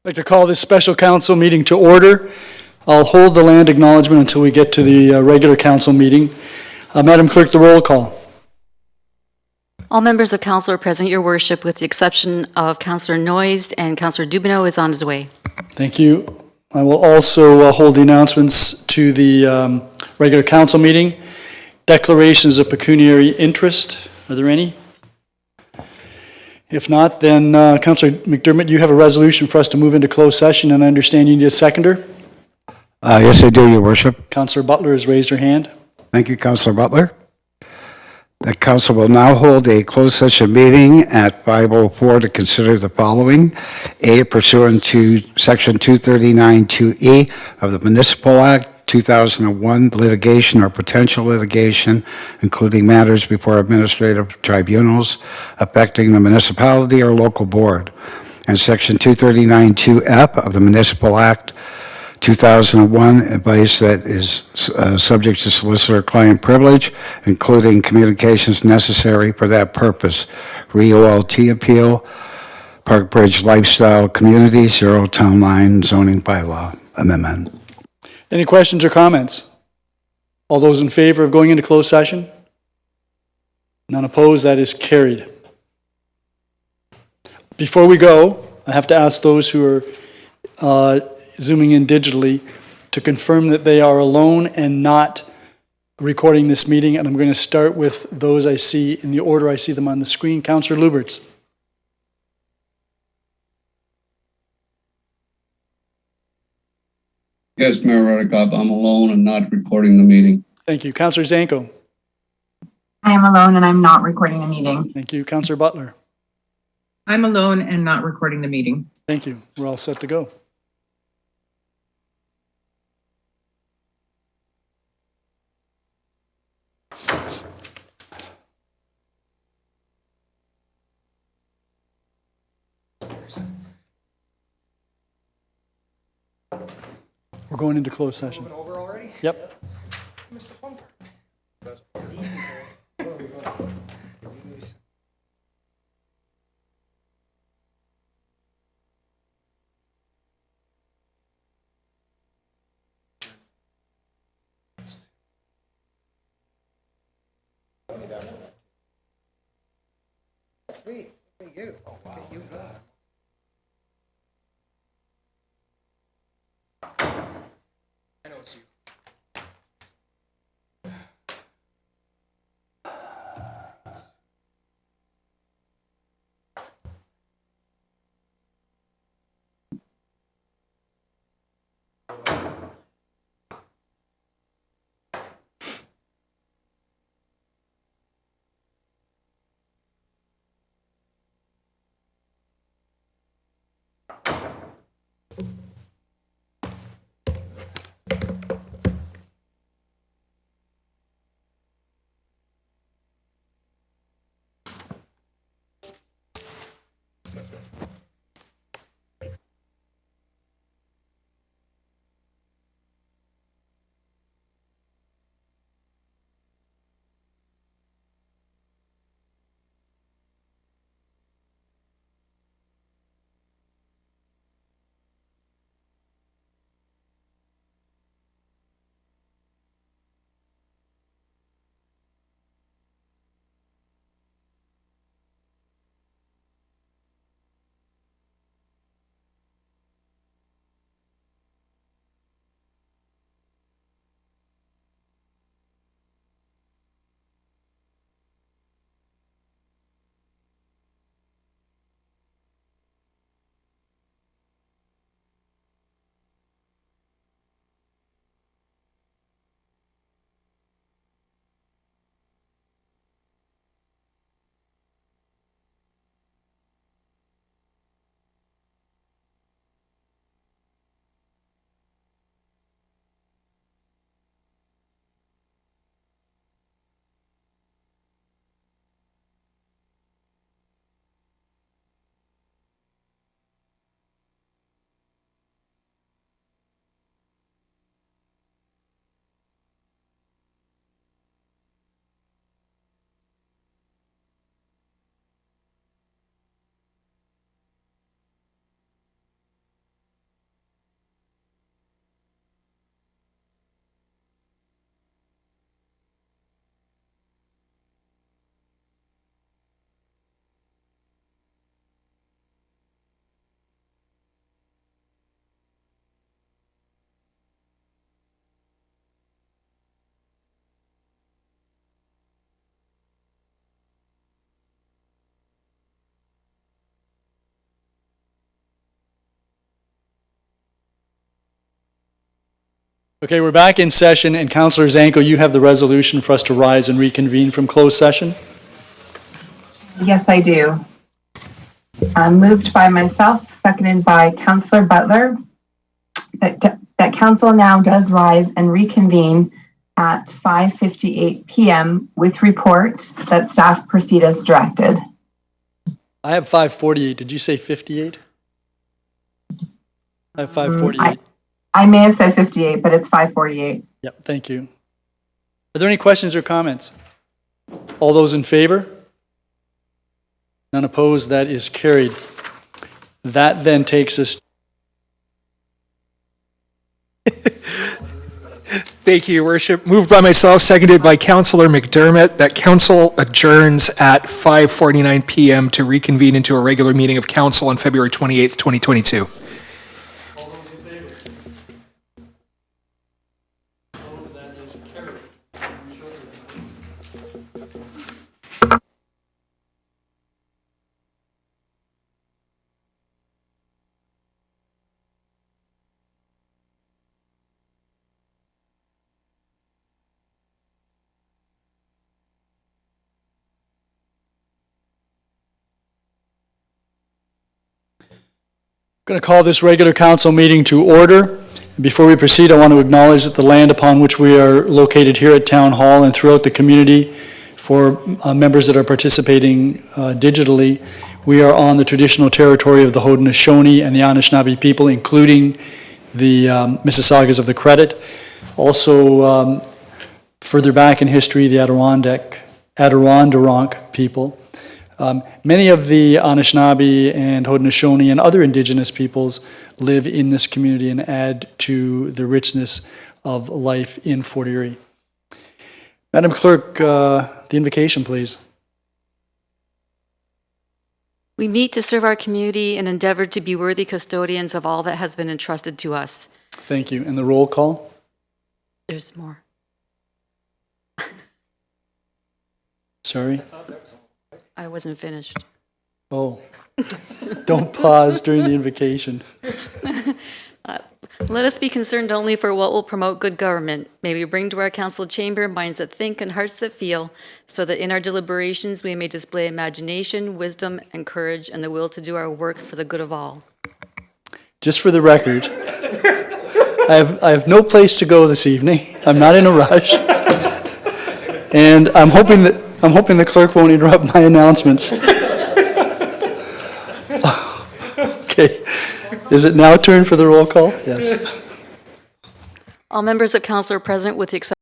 I'd like to call this special council meeting to order. I'll hold the land acknowledgement until we get to the regular council meeting. Madam Clerk, the roll call. All members of council are present, your worship, with the exception of Councillor Noyes, and Councillor Dubanow is on his way. Thank you. I will also hold the announcements to the regular council meeting. Declarations of pecuniary interest. Are there any? If not, then Councillor McDermott, you have a resolution for us to move into closed session, and I understand you need a seconder. Yes, I do, Your Worship. Councillor Butler has raised her hand. Thank you, Councillor Butler. The council will now hold a closed session meeting at 5:04 to consider the following. A, pursuant to Section 239(2)E of the Municipal Act 2001, litigation or potential litigation, including matters before administrative tribunals affecting the municipality or local board. And Section 239(2)F of the Municipal Act 2001, advice that is subject to solicitor-client privilege, including communications necessary for that purpose. REOLT appeal, Park Bridge Lifestyle Community, Zero Town Line Zoning Bylaw Amendment. Any questions or comments? All those in favor of going into closed session? None opposed, that is carried. Before we go, I have to ask those who are zooming in digitally to confirm that they are alone and not recording this meeting, and I'm going to start with those I see in the order I see them on the screen. Councillor Lubberts. Yes, Mayor Redekop, I'm alone and not recording the meeting. Thank you. Councillor Zanko. I am alone and I'm not recording the meeting. Thank you. Councillor Butler. I'm alone and not recording the meeting. Thank you. We're all set to go. We're going into closed session. Over already? Yep. I missed the fun part. Sweet. Look at you. Oh, wow. Look at you. I know it's you. Okay, we're back in session, and Councillor Zanko, you have the resolution for us to rise and reconvene from closed session. Yes, I do. Moved by myself, seconded by Councillor Butler, that council now does rise and reconvene at 5:58 p.m. with report that staff proceed as directed. I have 5:48. Did you say 58? I have 5:48. I may have said 58, but it's 5:48. Yep, thank you. Are there any questions or comments? All those in favor? None opposed, that is carried. That then takes us, Thank you, Your Worship. Moved by myself, seconded by Councillor McDermott, that council adjourns at 5:49 p.m. to reconvene into a regular meeting of council on February 28th, 2022. I'm going to call this regular council meeting to order. Before we proceed, I want to acknowledge that the land upon which we are located here at Town Hall and throughout the community, for members that are participating digitally, we are on the traditional territory of the Haudenosaunee and the Anishinaabe people, including the Mississaugas of the Credit. Also, further back in history, the Adirondack people. Many of the Anishinaabe and Haudenosaunee and other Indigenous peoples live in this community and add to the richness of life in Fort Erie. Madam Clerk, the invocation, please. We meet to serve our community and endeavor to be worthy custodians of all that has been entrusted to us. Thank you. And the roll call? There's more. Sorry? I wasn't finished. Oh, don't pause during the invocation. Let us be concerned only for what will promote good government. May we bring to our council chamber minds that think and hearts that feel, so that in our deliberations we may display imagination, wisdom, and courage, and the will to do our work for the good of all. Just for the record, I have no place to go this evening. I'm not in a rush. And I'm hoping the clerk won't interrupt my announcements. Okay. Is it now turn for the roll call? Yes. All members of council are present with the exception